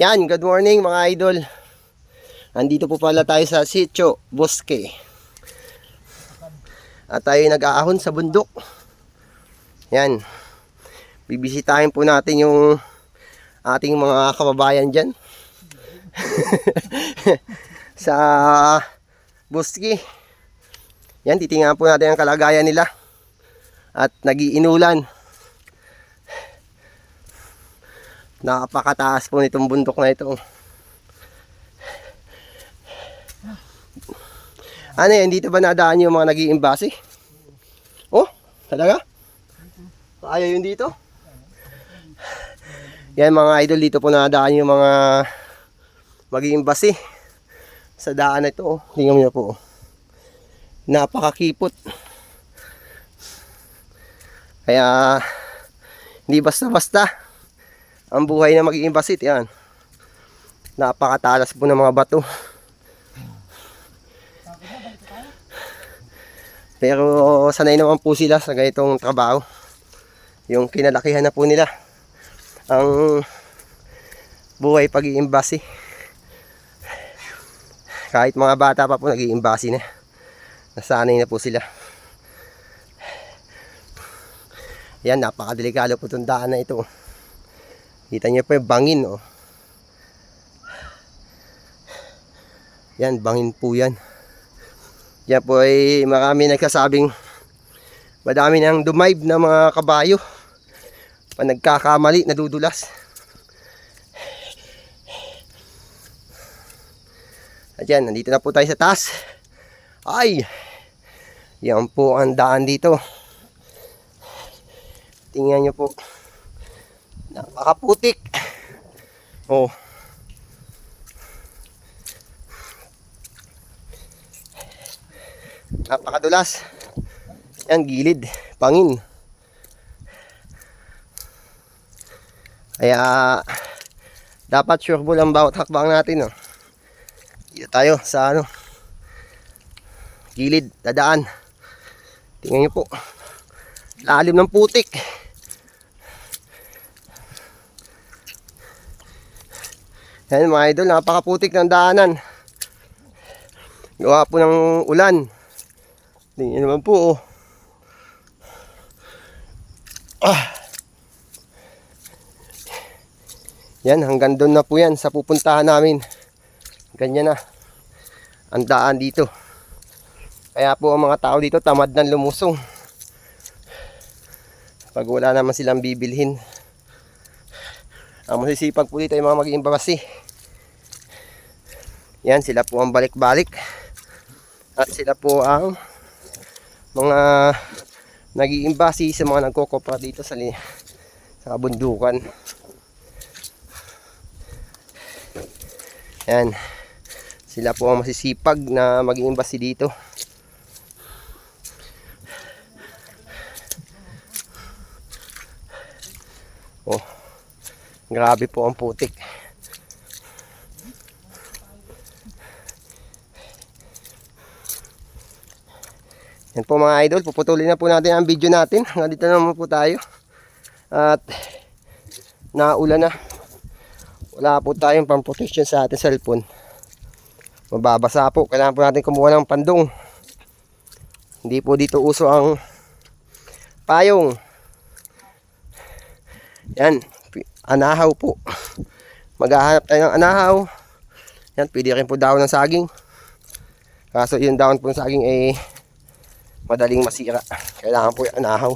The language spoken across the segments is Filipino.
Yan, good morning mga idol. Andito po pala tayo sa Sitio Bosque. At tayo nag-aahon sa bundok. Yan. Bibisitahin po natin yung ating mga kababayan dyan. Sa Bosque. Yan, titingnan po natin ang kalagayan nila. At nagiinulan. Napakataas po nitong bundok na ito. Ano yan, dito ba nadaan yung mga nag-iimbase? Oh, talaga? Ayaw yun dito? Yan mga idol, dito po nadaan yung mga mag-iimbase sa daan na ito. Oh. Tingnan mo po. Napakakipot. Kaya hindi basta-basta ang buhay na mag-iimbasit. Yan. Napakatalas po ng mga bato. Pero sanay naman po sila sa ganitong trabaho. Yung kinalakihan na po nila ang buhay pag-iimbasi. Kahit mga bata pa po nag-iimbasi na. Nasanay na po sila. Yan, napakadelikado po itong daan na ito. Kita niyo po yung bangin, oh. Yan, bangin po yan. Yan po ay marami nagsasabing madami nang dumive na mga kabayo. Pa nagkakamali, nadudulas. At yan, nandito na po tayo sa taas. Ay! Yan po ang daan dito. Tingnan nyo po. Napakaputik. Oh. Napakadulas. Yan, gilid, pangin. Kaya dapat sureball ang bawat hakbang natin, oh. Dito tayo sa ano, gilid, dadaan. Tingnan nyo po. Lalim ng putik. Yan mga idol, napakaputik ng daanan. Gawa po ng ulan. Tingnan naman po, oh. Yan, hanggang doon na po yan sa pupuntahan namin. Ganyan na ang daan dito. Kaya po ang mga tao dito tamad ng lumusong. Pag wala naman silang bibilhin. Ang masisipag po dito ay mga mag-iimbasi. Yan, sila po ang balik-balik. At sila po ang mga nag-iimbasi sa mga nagkokopra dito sa bundukan. Yan, sila po ang masisipag na mag-iimbasi dito. Oh, grabe po ang putik. Yan po mga idol, puputulin na po natin ang video natin. Nandito naman po tayo. At naulan na. Wala po tayong pang-protection sa ating cellphone. Mababasa po. Kailangan po natin kumuha ng pandong. Hindi po dito uso ang payong. Yan, anahaw po. Maghahanap tayo ng anahaw. Yan, pwede rin po dahon ng saging. Kaso yung dahon po ng saging ay madaling masira. Kailangan po yung anahaw.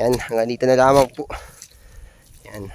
Yan, hanggang dito na lamang po. Yan.